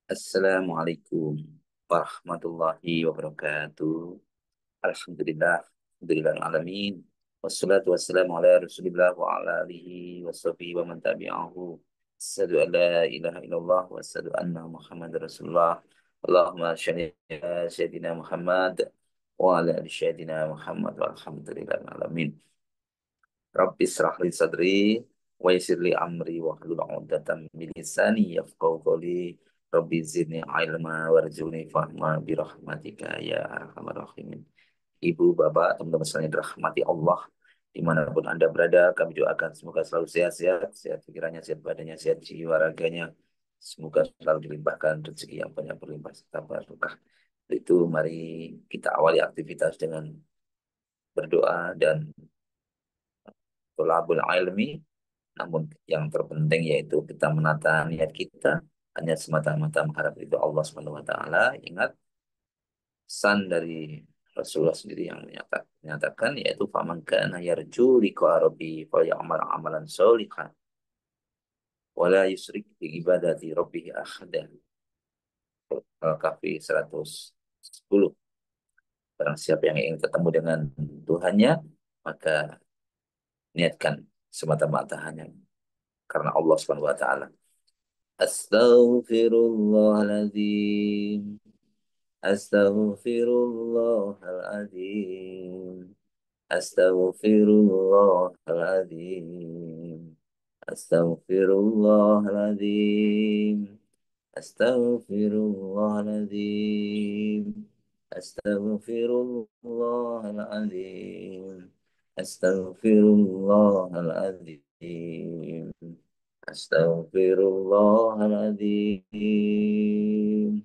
Assalamualaikum warahmatullahi wabarakatuh. Alhamdulillah, alhamdulillah alamin. Wassalatu wassalamu ala Rasulillah wa ala alihi wa sahbihi wa man tabi'ahu. Asyhadu an la ilaha illallah wa asyhadu anna Muhammadar Rasulullah. Allahumma shalli ala sayyidina Muhammad wa ala ali sayyidina Muhammad walhamdulillah alamin. Rabbi israh li sadri wa yassir li amri wa hlul 'uqdatam min lisani yafqahu qawli. Rabbi zidni ilma warzuqni fahma bi rahmatika ya arhamar rahimin. Ibu, bapak, teman-teman sekalian dirahmati Allah dimanapun Anda berada, kami doakan semoga selalu sehat-sehat, sehat pikirannya, sehat badannya, sehat jiwa raganya. Semoga selalu dilimpahkan rezeki yang banyak berlimpah serta barokah. Itu mari kita awali aktivitas dengan berdoa dan tolabul ilmi. Namun yang terpenting yaitu kita menata niat kita hanya semata-mata mengharap itu Allah Subhanahu wa taala. Ingat pesan dari Rasulullah sendiri yang menyatakan yaitu faman kana yarju liqa rabbi falyamal amalan sholihan wala yusrik bi ibadati rabbih ahada. Al-Kahfi 110. Barang siapa yang ingin ketemu dengan Tuhannya, maka niatkan semata-mata hanya karena Allah Subhanahu wa taala. Astaghfirullahaladzim. Astaghfirullahaladzim. Astaghfirullahaladzim. Astaghfirullahaladzim. Astaghfirullahaladzim. Astaghfirullahaladzim. Astaghfirullahaladzim. Astaghfirullahaladzim.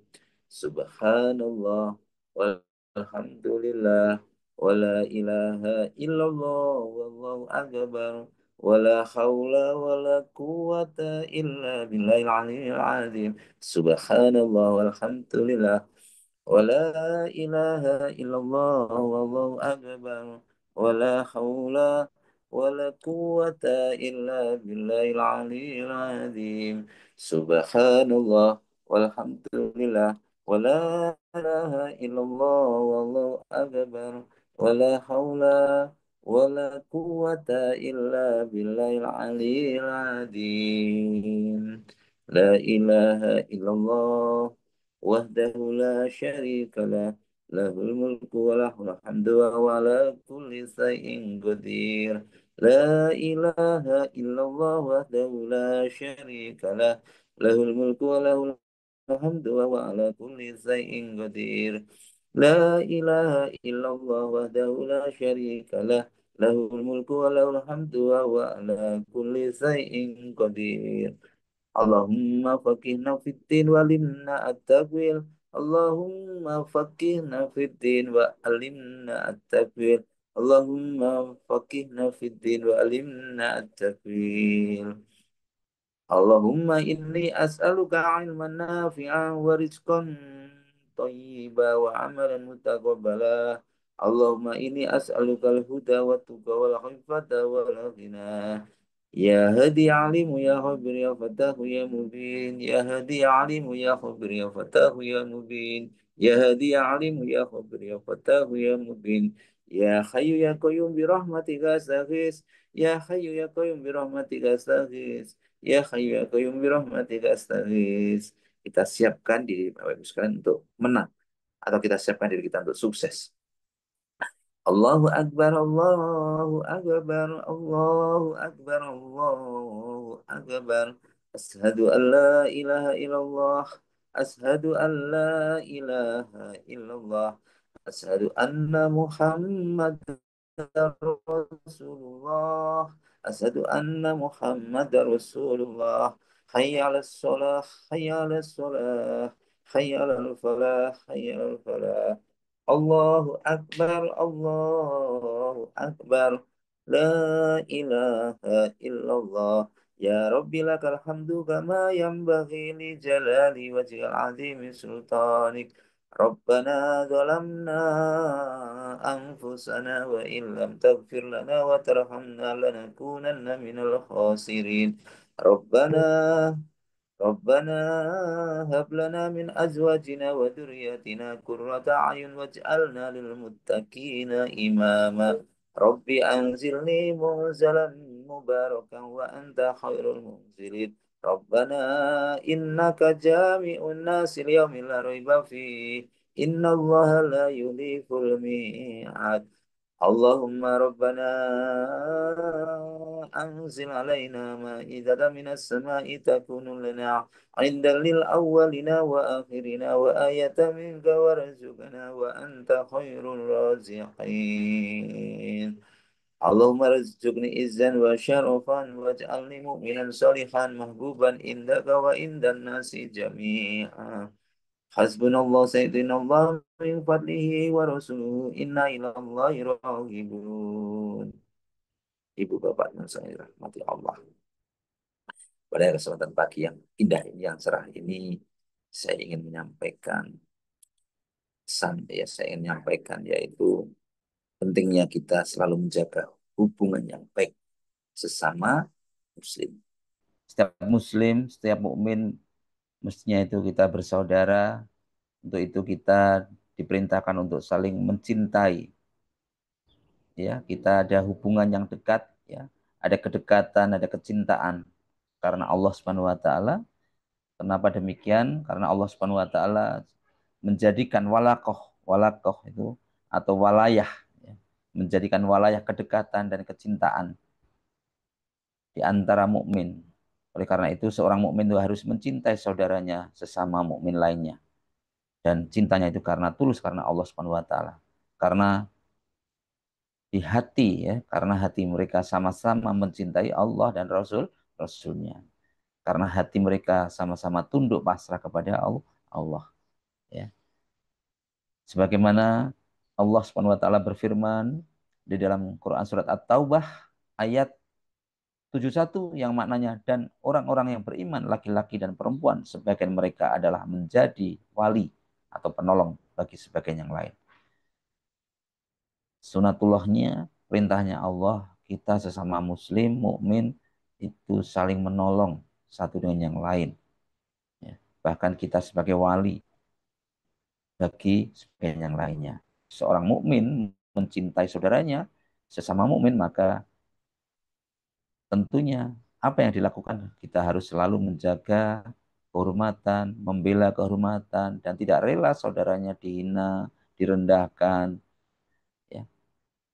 Subhanallah walhamdulillah wala ilaha illallah wallahu akbar wala haula wala quwata illa billahil aliyyil azim. Subhanallah walhamdulillah wala ilaha illallah wallahu akbar wala haula wala quwata illa billahil aliyyil azim. Subhanallah walhamdulillah wala ilaha illallah wallahu akbar wala haula wala quwata illa billahil aliyyil azim. La ilaha illallah wahdahu la syarika lah, lahul mulku wa lahul hamdu wa huwa ala kulli syai'in qadir. La ilaha illallah wahdahu la syarika lah, lahul mulku wa lahul hamdu wa huwa ala kulli syai'in qadir. La ilaha illallah wahdahu la syarika lah, lahul mulku wa lahul hamdu wa huwa ala kulli syai'in qadir. Allahumma faqihna fiddin wa alimna at-tawil. Allahumma faqihna fiddin wa alimna at-tawil. Allahumma faqihna fiddin wa alimna at-tawil. Allahumma inni as'aluka ilman nafi'an wa rizqan thayyiban wa amalan mutaqabbala. Allahumma inni as'aluka al-huda wa tuqa wal khifata wal ghina. Ya hadi alimu ya khabir ya fatahu ya mubin. Ya hadi alimu ya khabir ya fatahu ya mubin. Ya hadi alimu ya khabir ya fatahu ya mubin. Ya hayyu ya qayyum bi rahmatika astaghis. Ya hayyu ya qayyum bi rahmatika astaghis. Ya hayyu ya qayyum bi rahmatika astaghis. Kita siapkan diri Bapak Ibu sekalian untuk menang atau kita siapkan diri kita untuk sukses. Allahu Akbar, Allahu Akbar, Allahu Akbar, Allahu Akbar. Ashadu an la ilaha illallah. Ashadu an la ilaha illallah. Ashadu anna Muhammad Rasulullah. Asyhadu anna Muhammadar Rasulullah. Hayya 'alas shalah, hayya 'alas shalah, hayya 'alal falah, hayya 'alal falah. Allahu Akbar, Allahu Akbar. La ilaha illallah. Ya Rabbi lakal hamdu kama yanbaghi li jalali wajhil azimi sultanik. Rabbana zalamna anfusana wa illam taghfir lana wa tarhamna lanakunanna minal khasirin. Rabbana ربنا هب لنا من أزواجنا وذرياتنا قرة أعين واجعلنا للمتقين إماما رب أنزلني منزلا مباركا وأنت خير المنزلين ربنا إنك جامع الناس اليوم لا ريب فيه إن الله لا يخلف الميعاد اللهم ربنا أنزل علينا مائدة من السماء تكون لنا عيدا للأولين وآخرين وآية منك وارزقنا وأنت خير الرازقين اللهم ارزقني عزا وشرفا واجعلني مؤمنا صالحا محبوبا عندك وعند الناس جميعا حسبنا الله سيدنا الله من فضله ورسوله إنا إلى الله راغبون. Ibu bapak yang saya rahmati Allah. Pada kesempatan pagi yang indah ini, yang cerah ini, saya ingin menyampaikan pesan, ya saya ingin menyampaikan yaitu pentingnya kita selalu menjaga hubungan yang baik sesama Muslim. Setiap Muslim, setiap mukmin mestinya itu kita bersaudara. Untuk itu kita diperintahkan untuk saling mencintai. Ya, kita ada hubungan yang dekat, ya, ada kedekatan, ada kecintaan karena Allah Subhanahu wa taala. Kenapa demikian? Karena Allah Subhanahu wa taala menjadikan walakoh itu atau walayah, ya, menjadikan walayah kedekatan dan kecintaan di antara mukmin. Oleh karena itu seorang mukmin itu harus mencintai saudaranya sesama mukmin lainnya, dan cintanya itu karena tulus karena Allah Subhanahu wa taala. Karena di hati, ya, karena hati mereka sama-sama mencintai Allah dan Rasulnya, karena hati mereka sama-sama tunduk pasrah kepada Allah, ya. Sebagaimana Allah Subhanahu wa taala berfirman di dalam Quran surat At-Taubah ayat 71 yang maknanya, dan orang-orang yang beriman laki-laki dan perempuan sebagian mereka adalah menjadi wali atau penolong bagi sebagian yang lain. Sunatullahnya, perintahnya Allah, kita sesama muslim, mukmin itu saling menolong satu dengan yang lain. Ya. Bahkan kita sebagai wali bagi sebagian yang lainnya. Seorang mukmin mencintai saudaranya, sesama mukmin, maka tentunya apa yang dilakukan? Kita harus selalu menjaga kehormatan, membela kehormatan, dan tidak rela saudaranya dihina, direndahkan. Ya.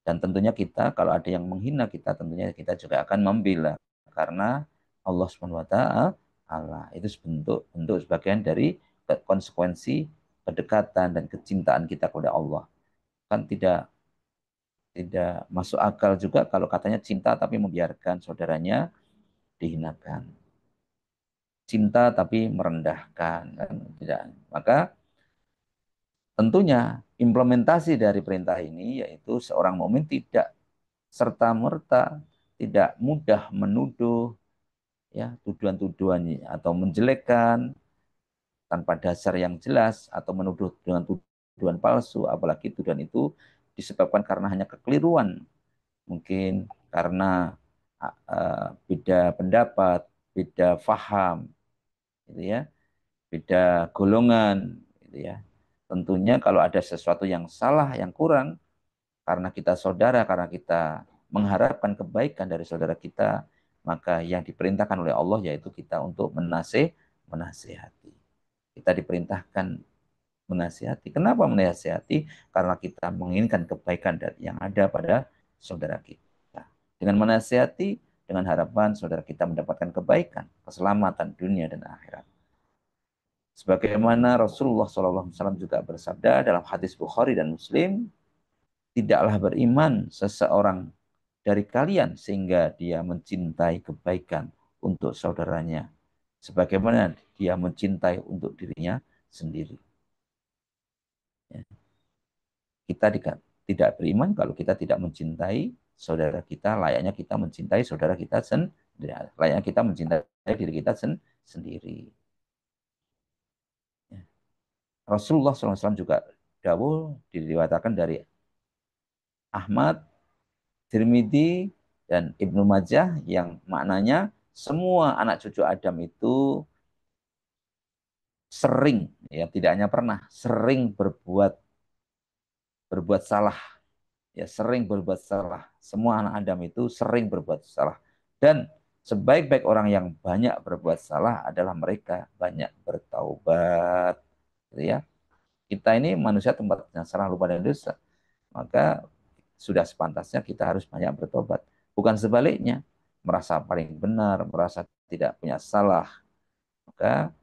Dan tentunya kita, kalau ada yang menghina kita, tentunya kita juga akan membela. Karena Allah Subhanahu wa taala itu bentuk sebagian dari konsekuensi kedekatan dan kecintaan kita kepada Allah. Kan tidak tidak masuk akal juga kalau katanya cinta tapi membiarkan saudaranya dihinakan. Cinta tapi merendahkan, kan tidak. Maka tentunya implementasi dari perintah ini yaitu seorang mukmin tidak serta-merta, tidak mudah menuduh, ya, tuduhan-tuduhan atau menjelekkan tanpa dasar yang jelas atau menuduh dengan tuduhan palsu, apalagi tuduhan itu disebabkan karena hanya kekeliruan, mungkin karena beda pendapat, beda faham, gitu ya, beda golongan, gitu ya. Tentunya kalau ada sesuatu yang salah, yang kurang, karena kita saudara, karena kita mengharapkan kebaikan dari saudara kita, maka yang diperintahkan oleh Allah yaitu kita untuk menasehati. Kita diperintahkan menasihati. Kenapa menasihati? Karena kita menginginkan kebaikan yang ada pada saudara kita. Dengan menasihati, dengan harapan saudara kita mendapatkan kebaikan, keselamatan dunia dan akhirat. Sebagaimana Rasulullah SAW juga bersabda dalam hadis Bukhari dan Muslim, tidaklah beriman seseorang dari kalian sehingga dia mencintai kebaikan untuk saudaranya, sebagaimana dia mencintai untuk dirinya sendiri. Ya. Kita tidak beriman kalau kita tidak mencintai saudara kita, layaknya kita mencintai saudara kita sendiri, layaknya kita mencintai diri kita sendiri. Ya. Rasulullah SAW juga dawuh diriwayatkan dari Ahmad, Tirmidzi, dan Ibnu Majah yang maknanya semua anak cucu Adam itu sering, ya tidak hanya pernah, sering berbuat salah, ya sering berbuat salah. Semua anak Adam itu sering berbuat salah. Dan sebaik-baik orang yang banyak berbuat salah adalah mereka banyak bertaubat. Gitu ya. Kita ini manusia tempatnya salah, lupa dan dosa. Maka sudah sepantasnya kita harus banyak bertobat. Bukan sebaliknya, merasa paling benar, merasa tidak punya salah. Maka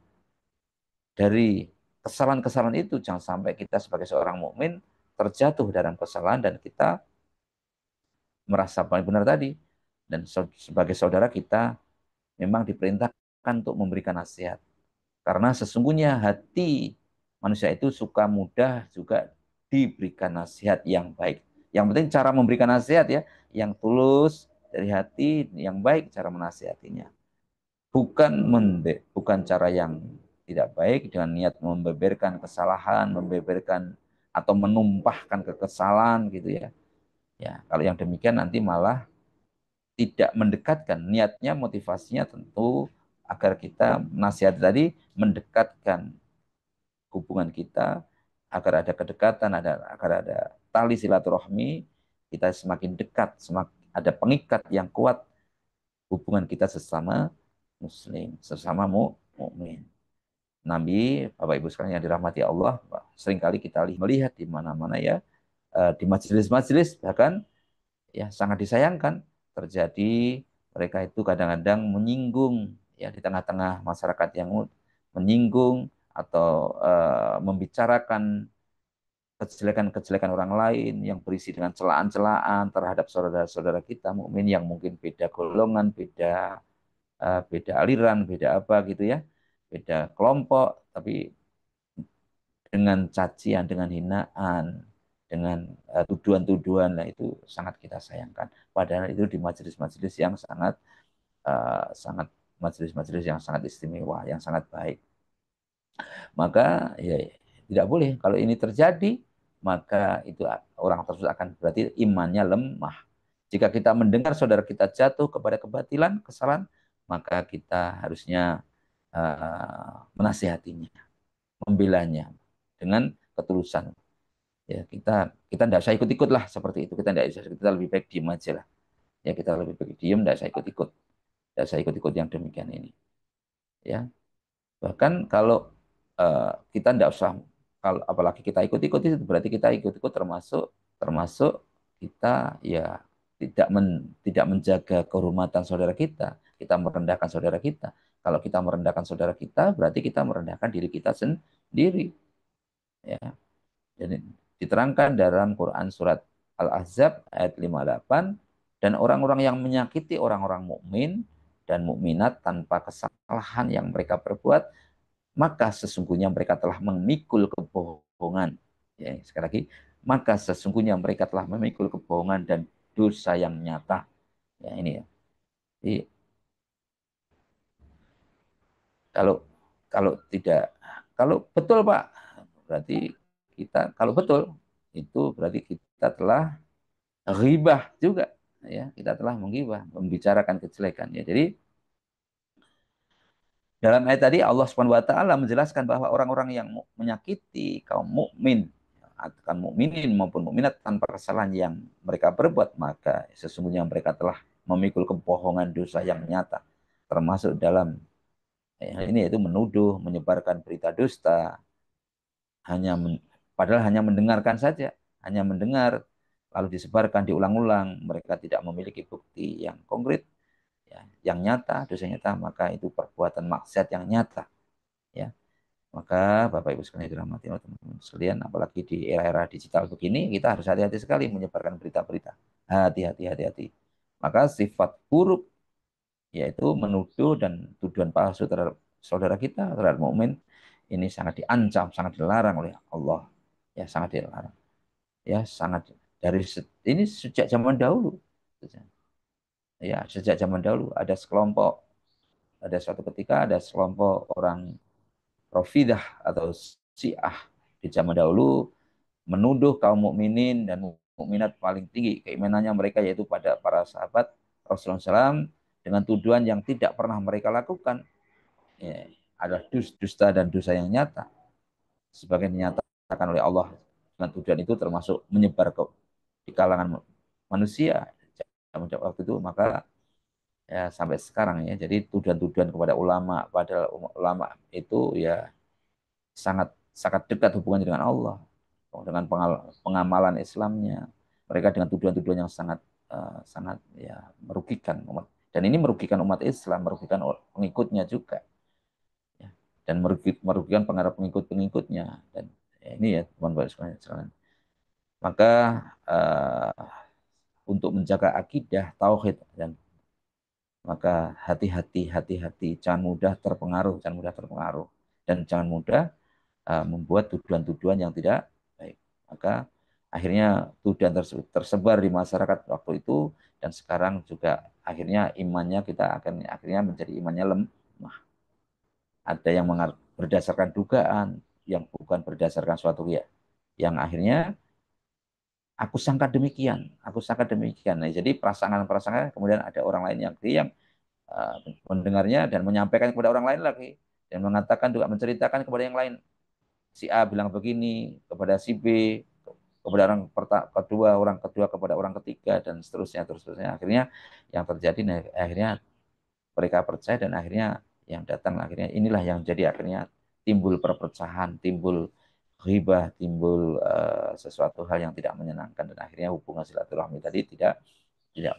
dari kesalahan-kesalahan itu jangan sampai kita sebagai seorang mukmin terjatuh dalam kesalahan dan kita merasa paling benar tadi. Dan sebagai saudara kita memang diperintahkan untuk memberikan nasihat. Karena sesungguhnya hati manusia itu suka mudah juga diberikan nasihat yang baik. Yang penting cara memberikan nasihat ya, yang tulus dari hati, yang baik cara menasihatinya. Bukan cara yang tidak baik dengan niat membeberkan kesalahan, membeberkan atau menumpahkan kekesalan gitu ya. Ya, kalau yang demikian nanti malah tidak mendekatkan. Niatnya, motivasinya tentu agar kita nasihat tadi mendekatkan hubungan kita, agar ada kedekatan, agar ada tali silaturahmi, kita semakin dekat, semakin ada pengikat yang kuat hubungan kita sesama muslim, sesama mukmin. Nabi, Bapak Ibu sekalian yang dirahmati Allah, seringkali kita melihat di mana-mana ya, di majelis-majelis bahkan ya sangat disayangkan terjadi mereka itu kadang-kadang menyinggung ya di tengah-tengah masyarakat yang menyinggung atau membicarakan kejelekan-kejelekan orang lain yang berisi dengan celaan-celaan terhadap saudara-saudara kita mukmin yang mungkin beda golongan, beda aliran, beda apa gitu ya, beda kelompok, tapi dengan cacian, dengan hinaan, dengan tuduhan-tuduhan, nah itu sangat kita sayangkan. Padahal itu di majelis-majelis yang sangat majelis-majelis yang sangat istimewa, yang sangat baik. Maka ya tidak boleh kalau ini terjadi, maka itu orang tersebut akan berarti imannya lemah. Jika kita mendengar saudara kita jatuh kepada kebatilan, kesalahan, maka kita harusnya menasihatinya, membelanya dengan ketulusan. Ya kita tidak usah ikut-ikut lah seperti itu. Kita tidak usah, kita lebih baik diam aja lah. Ya kita lebih baik diam, tidak usah ikut-ikut, tidak usah ikut-ikut yang demikian ini. Ya bahkan kalau kita tidak usah, kalau apalagi kita ikut-ikut itu berarti kita ikut-ikut termasuk termasuk kita ya tidak menjaga kehormatan saudara kita merendahkan saudara kita. Kalau kita merendahkan saudara kita, berarti kita merendahkan diri kita sendiri. Ya, jadi diterangkan dalam Quran surat Al-Ahzab ayat 58, dan orang-orang yang menyakiti orang-orang mukmin dan mukminat tanpa kesalahan yang mereka perbuat, maka sesungguhnya mereka telah memikul kebohongan. Ya, sekali lagi, maka sesungguhnya mereka telah memikul kebohongan dan dosa yang nyata. Ya, ini ya. Jadi, kalau kalau tidak, kalau betul Pak, berarti kita, kalau betul itu berarti kita telah ghibah juga, ya kita telah menggibah, membicarakan kejelekan ya. Jadi dalam ayat tadi Allah Subhanahu wa taala menjelaskan bahwa orang-orang yang menyakiti kaum mukmin, akan mukminin maupun mukminat tanpa kesalahan yang mereka berbuat, maka sesungguhnya mereka telah memikul kebohongan dosa yang nyata, termasuk dalam ini yaitu menuduh, menyebarkan berita dusta, hanya padahal hanya mendengarkan saja, hanya mendengar lalu disebarkan diulang-ulang, mereka tidak memiliki bukti yang konkret, ya, yang nyata, dosa nyata, maka itu perbuatan maksiat yang nyata, ya. Maka Bapak Ibu sekalian dirahmati oleh teman-teman sekalian, apalagi di era-era digital begini, kita harus hati-hati sekali menyebarkan berita-berita. Hati-hati, hati-hati. Maka sifat buruk yaitu menuduh dan tuduhan palsu terhadap saudara kita, terhadap mukmin, ini sangat diancam, sangat dilarang oleh Allah. Ya, sangat dilarang. Ya, sangat dari ini sejak zaman dahulu. Ya, sejak zaman dahulu ada sekelompok, ada suatu ketika ada sekelompok orang Rafidah atau Syiah di zaman dahulu menuduh kaum mukminin dan mukminat paling tinggi keimanannya mereka yaitu pada para sahabat Rasulullah SAW dengan tuduhan yang tidak pernah mereka lakukan. Ya, adalah dusta dan dosa yang nyata, sebagian dinyatakan oleh Allah dengan tujuan itu termasuk menyebar ke di kalangan manusia waktu itu, maka ya sampai sekarang ya. Jadi tuduhan-tuduhan kepada ulama, padahal ulama itu ya sangat sangat dekat hubungannya dengan Allah, dengan pengamalan Islamnya. Mereka dengan tuduhan-tuduhan yang sangat sangat ya merugikan umat. Dan ini merugikan umat Islam, merugikan pengikutnya juga, ya. Dan merugikan pengaruh pengikut-pengikutnya. Dan ya, ini ya teman-teman sekalian. Maka untuk menjaga akidah, tauhid, dan maka hati-hati, jangan mudah terpengaruh, dan jangan mudah membuat tuduhan-tuduhan yang tidak baik. Maka akhirnya tuduhan tersebut tersebar di masyarakat waktu itu, dan sekarang juga akhirnya imannya kita akan akhirnya menjadi imannya lemah. Ada yang berdasarkan dugaan, yang bukan berdasarkan suatu ya, yang akhirnya aku sangka demikian. Nah, jadi prasangka kemudian ada orang lain yang mendengarnya dan menyampaikan kepada orang lain lagi, dan mengatakan juga menceritakan kepada yang lain, si A bilang begini kepada si B, kepada orang kedua kepada orang ketiga, dan seterusnya. Akhirnya yang terjadi, akhirnya mereka percaya, dan akhirnya yang datang akhirnya inilah yang jadi akhirnya timbul perpecahan, timbul ghibah, timbul sesuatu hal yang tidak menyenangkan, dan akhirnya hubungan silaturahmi tadi tidak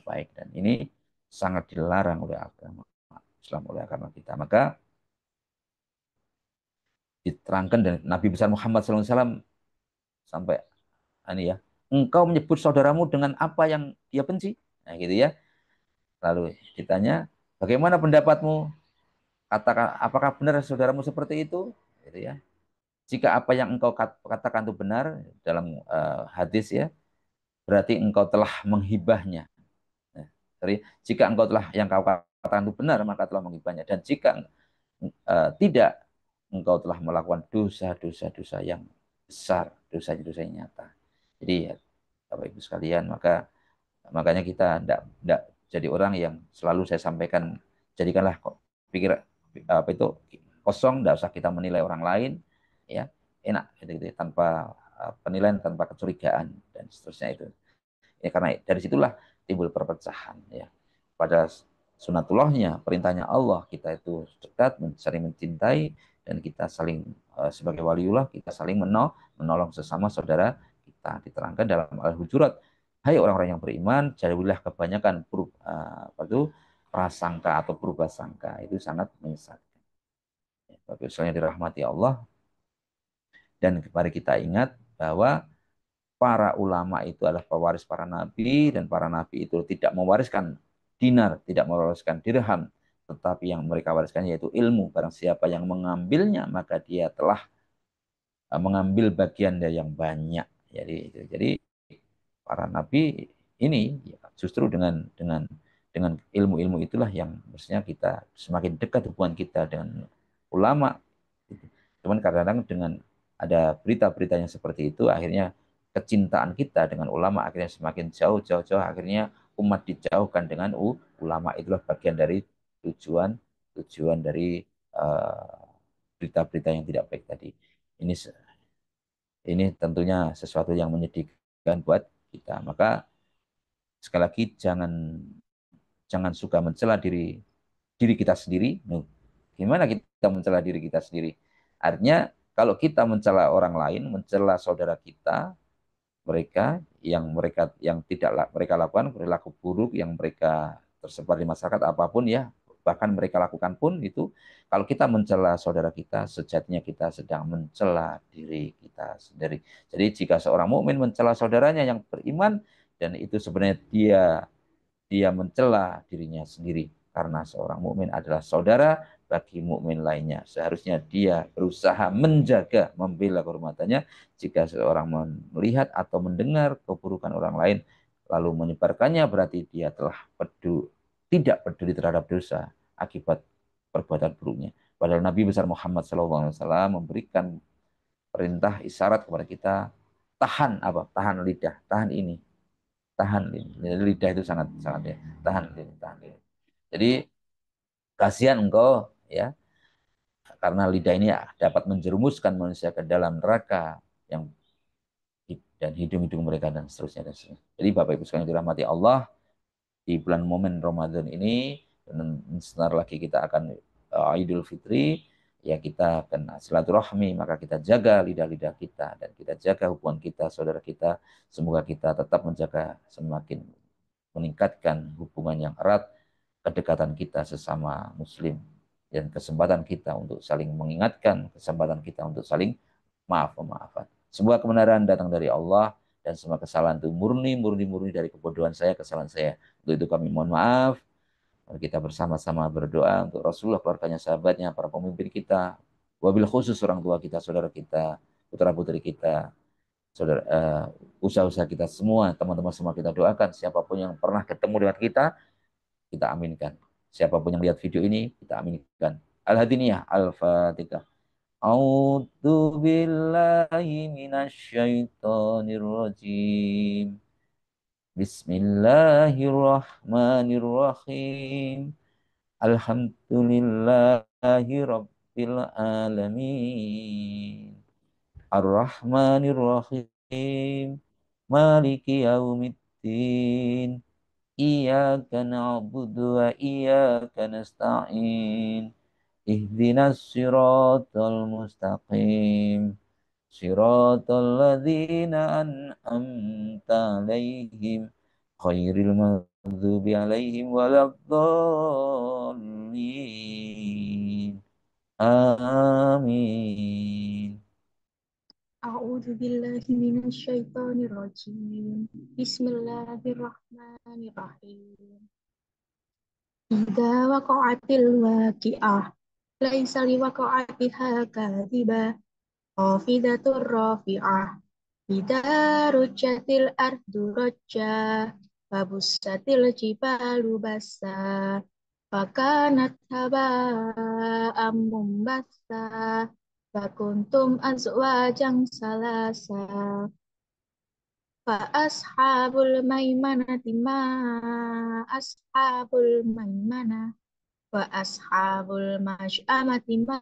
baik, dan ini sangat dilarang oleh agama Islam, oleh agama kita. Maka diterangkan dari Nabi besar Muhammad SAW sampai ini ya, engkau menyebut saudaramu dengan apa yang dia benci, nah gitu ya. Lalu ditanya, bagaimana pendapatmu, katakan apakah benar saudaramu seperti itu, gitu ya. Jika apa yang engkau katakan itu benar dalam hadis ya, berarti engkau telah menghibahnya. Nah, jika engkau telah yang kau katakan itu benar, maka telah menghibahnya. Dan jika tidak, engkau telah melakukan dosa-dosa yang besar, dosa-dosa yang nyata. Jadi ya, Bapak Ibu sekalian, makanya kita tidak jadi orang yang selalu saya sampaikan, jadikanlah kok pikir apa itu kosong, tidak usah kita menilai orang lain, ya enak gitu, tanpa penilaian, tanpa kecurigaan dan seterusnya itu. Ya, karena dari situlah timbul perpecahan ya. Pada sunatullahnya, perintahnya Allah, kita itu dekat, saling mencintai, dan kita saling sebagai waliullah kita saling menolong sesama saudara kita. Diterangkan dalam Al-Hujurat, hai orang-orang yang beriman, jauhilah kebanyakan apa itu prasangka atau prasangka, itu sangat menyesatkan. Ya, bagi misalnya dirahmati Allah, dan mari kita ingat bahwa para ulama itu adalah pewaris para nabi, dan para nabi itu tidak mewariskan dinar, tidak mewariskan dirham, tetapi yang mereka wariskan yaitu ilmu. Barang siapa yang mengambilnya, maka dia telah mengambil bagian dari yang banyak. Jadi para nabi ini ya, justru dengan ilmu-ilmu itulah yang mestinya kita semakin dekat hubungan kita dengan ulama. Cuman kadang-kadang dengan ada berita-berita yang seperti itu, akhirnya kecintaan kita dengan ulama akhirnya semakin jauh, akhirnya umat dijauhkan dengan ulama. Itulah bagian dari tujuan tujuan dari berita-berita yang tidak baik tadi. Ini ini tentunya sesuatu yang menyedihkan buat kita. Maka sekali lagi jangan jangan suka mencela diri diri kita sendiri. Gimana kita mencela diri kita sendiri? Artinya kalau kita mencela orang lain, mencela saudara kita, mereka yang tidak mereka lakukan perilaku buruk yang mereka tersebar di masyarakat apapun ya, bahkan mereka lakukan pun itu, kalau kita mencela saudara kita, sejatinya kita sedang mencela diri kita sendiri. Jadi jika seorang mukmin mencela saudaranya yang beriman, dan itu sebenarnya dia dia mencela dirinya sendiri, karena seorang mukmin adalah saudara bagi mukmin lainnya. Seharusnya dia berusaha menjaga, membela kehormatannya. Jika seorang melihat atau mendengar keburukan orang lain lalu menyebarkannya, berarti dia telah tidak peduli terhadap dosa akibat perbuatan buruknya. Padahal Nabi besar Muhammad SAW memberikan perintah isyarat kepada kita, tahan apa? Tahan lidah, tahan ini, tahan ini. Jadi lidah itu sangat sangat ya, tahan ini, tahan ini. Jadi kasihan engkau ya, karena lidah ini dapat menjerumuskan manusia ke dalam neraka yang dan hidung-hidung mereka dan seterusnya dan seterusnya. Jadi Bapak Ibu sekalian dirahmati Allah, di bulan momen Ramadan ini dan sebentar lagi kita akan Idul Fitri, ya kita akan silaturahmi, maka kita jaga lidah-lidah kita dan kita jaga hubungan kita saudara kita. Semoga kita tetap menjaga semakin meningkatkan hubungan yang erat, kedekatan kita sesama muslim dan kesempatan kita untuk saling mengingatkan, kesempatan kita untuk saling maaf-maafan. Semua kebenaran datang dari Allah dan semua kesalahan itu murni dari kebodohan saya, kesalahan saya. Untuk itu kami mohon maaf. Mari kita bersama-sama berdoa untuk Rasulullah, keluarganya, sahabatnya, para pemimpin kita, wabil khusus orang tua kita, saudara kita, putra-putri kita, saudara usaha-usaha kita semua, teman-teman semua kita doakan. Siapapun yang pernah ketemu dengan kita aminkan. Siapapun yang lihat video ini, kita aminkan. Al-Hadiniyah, Al-Fatihah. A'udzu billahi minasyaitonir rajim. Bismillahirrahmanirrahim. Alhamdulillahi rabbil alamin. Ar-Rahmanir-Rahim. Maliki yaumiddin. Iyyaka na'budu wa iyyaka nasta'in. Ihdinas siratal mustaqim. Siratal ladzina an'amta 'alaihim ghairil maghdubi 'alaihim waladdallin. Amin. A'udzu billahi minasyaitonir rajim. Bismillahirrahmanirrahim. Idza waqa'atil waqi'ah laisa liwaqa'atiha kadhibah khafidatur rafi'ah. Idza rujjatil ardu rajja fabussatil jibalu bassa fakanat haba'am mumbassa fakuntum azwajan salasa fa ashabul maimanati ma ashabul maimanah wa ashabul masy'amati ma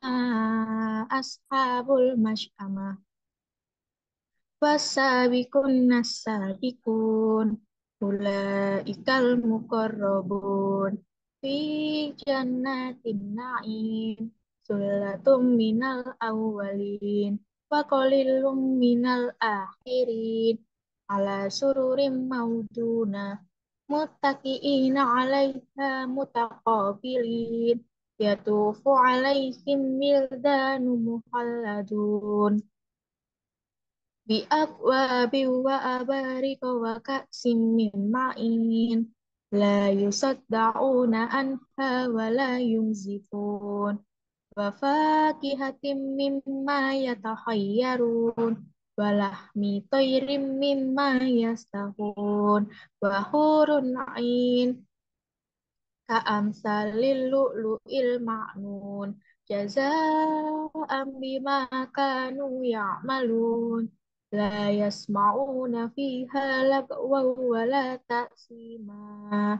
ashabul masy'amah wasabiqun nasabiqun ulaikal muqarrabun fi jannatin na'im sulatum minal awwalin wa qalilum minal akhirin ala sururim mauduna muttaqiina 'alaiha mutaqabilin yatufu 'alaihim wildanu mukhalladun bi akwabi wa abarika wa ka'sim min ma'in la yusaddauna anha wa la yunzifun wa fakihatim mimma yatahayyarun wa lahmi tayrim mimma yastahun wa hurun 'ain ka'amsalil lu'lu'il ma'nun jazaa'an bima kanu ya'malun la yasma'una fiha lagwan wa la ta'sima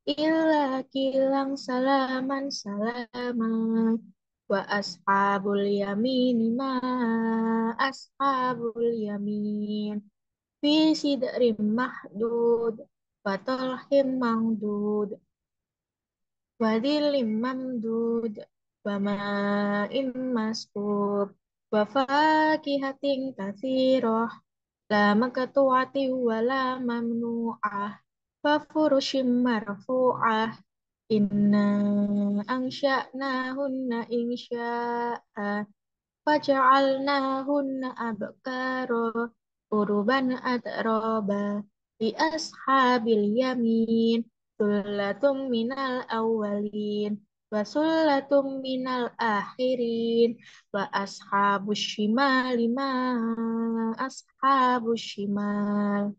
illa kilang salaman salaman wa ashabul yamin ma ashabul yamin fi sidrim mahdud wa talhim mamdud wadhilim mamdud wa ma'in maskub wa fakihatin katsirah la maqtu'ati wa la mamnu'ah wa furushim marfu'ah inna ansha'nahunna insya'a faja'alnahunna abkara uruban atraba li ashabil yamin sullatum minal awwalin wa sullatum minal akhirin wa ashabus shimali ma ashabus shimal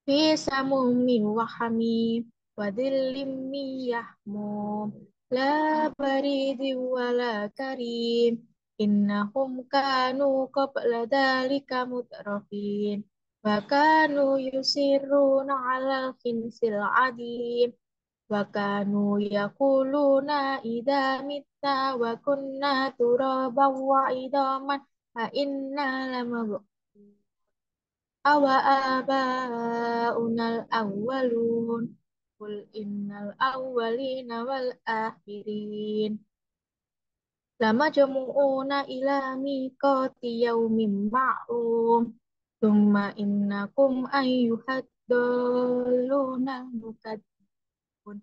fi samumin wa hamim wa dhillim min yahmum la baridin wa la karim innahum kanu qabla dhalika mutrafin wa kanu yusirruna 'alal khinsil 'adim wa kanu yaquluna idza mitta wa kunna turaban wa idaman a inna lamab'utsun awa abaunal awwalun qul innal awwalina wal akhirin lama jamu'una ila miqati yaumin ma'lum thumma innakum ayyuhad dalluna mukadzibun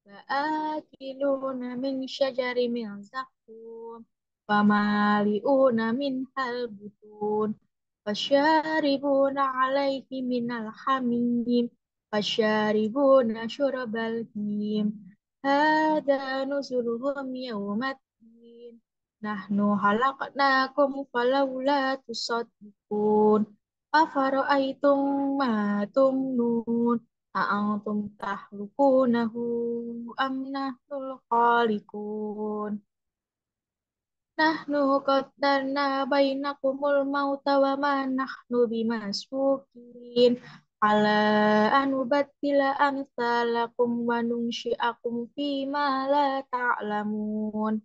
la'akiluna min syajari min zaqqum famali'una minhal butun fasyaribuna alaihi minal hamim fasyaribuna syurabal him hada nuzuluhum yawmaddin nahnu halaknakum falawla tusaddiqun afara'aytum ma tumnun a'antum tahlukunahu am nahnul khaliqun nahnu qaddarna bainakumul mauta wa ma nahnu bimasbuqin ala anubaddila amsalakum wa nunsyi'akum fima la ta'lamun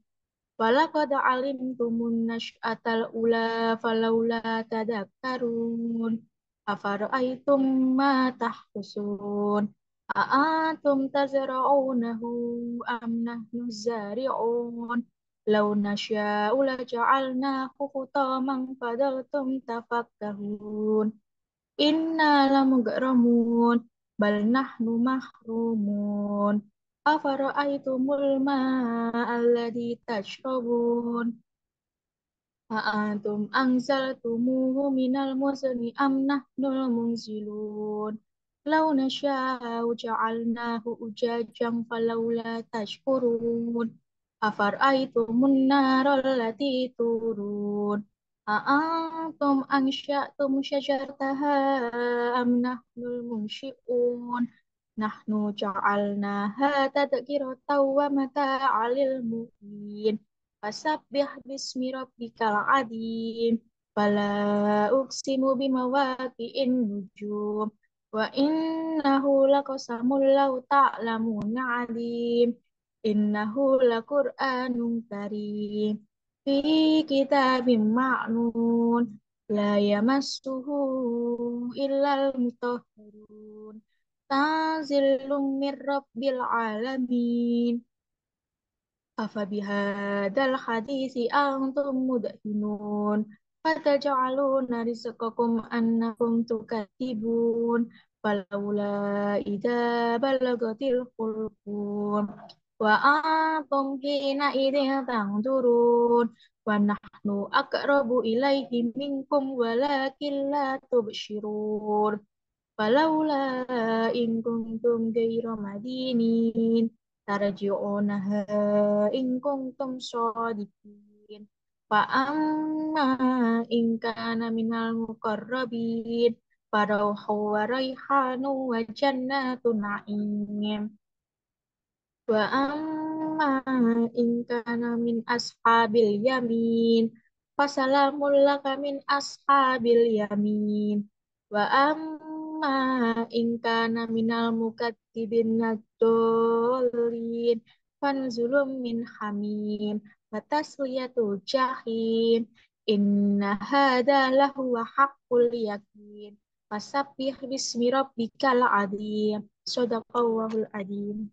walaqad alimtumun nash'atal ula falawla tadakkarun afara'aytum ma tahrusun a'antum tazra'unahu am nahnu zari'un law nasya'u laja'alnahu hutaman fadaltum tafakkahun inna lamughramun bal nahnu mahrumun afara'aytumul ma'a alladhi tashrabun a'antum anzaltumuhu minal muzni am nahnul munzilun law nasya'u ja'alnahu ujajan falawla tashkurun afara'aytumun naral lati turun a'antum ansya'tum syajarataha am nahnul munsyi'un nahnu ja'alnaha tadhkiratan wa mata'al lil muqwin fasabbih bismi rabbikal adzim fala uqsimu bimawaqi'in nujum wa innahu laqasamun law ta'lamuna 'alim innahu laqur'anun karim fi kitabim ma'nun la yamassuhu illal mutahharun tanzilum mir rabbil alamin afabihadzal hadisi antum mudhinun fataj'aluna rizqakum annakum tukadzibun falawla idza balagatil hulqum wa antum hina idzin tanzurun wa nahnu aqrabu ilaihi minkum walakin la tubshirun falawla in kuntum ghayra madinin tarji'unaha in kuntum shadiqin fa amma in kana minal muqarrabin farauhu wa raihanu wa jannatu na'im wa amma in kana min ashabil yamin fasalamul laka min ashabil yamin wa amma in kana minal mukatsibin nadolin fanzulum min hamim wa tasliyatu jahim inna hada lahu haqqul yakin fasabbih bismi rabbikal adzim sadaqallahul adzim